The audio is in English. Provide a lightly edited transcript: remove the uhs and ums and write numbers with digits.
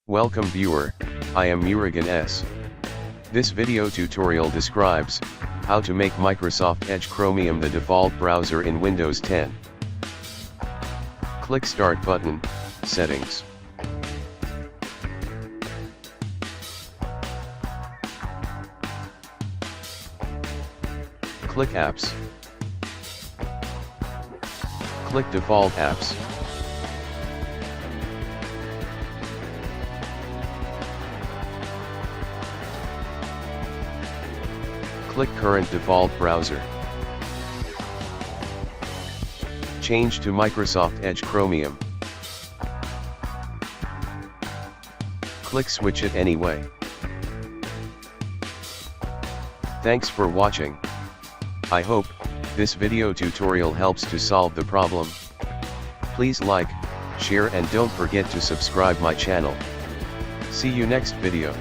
Welcome viewer, I am Murugan S. This video tutorial describes how to make Microsoft Edge Chromium the default browser in Windows 10. Click Start button, Settings. Click Apps. Click Default Apps. Click Current Default Browser. Change to Microsoft Edge Chromium. Click Switch it anyway. Thanks for watching. I hope this video tutorial helps to solve the problem. Please like, share and don't forget to subscribe my channel. See you next video.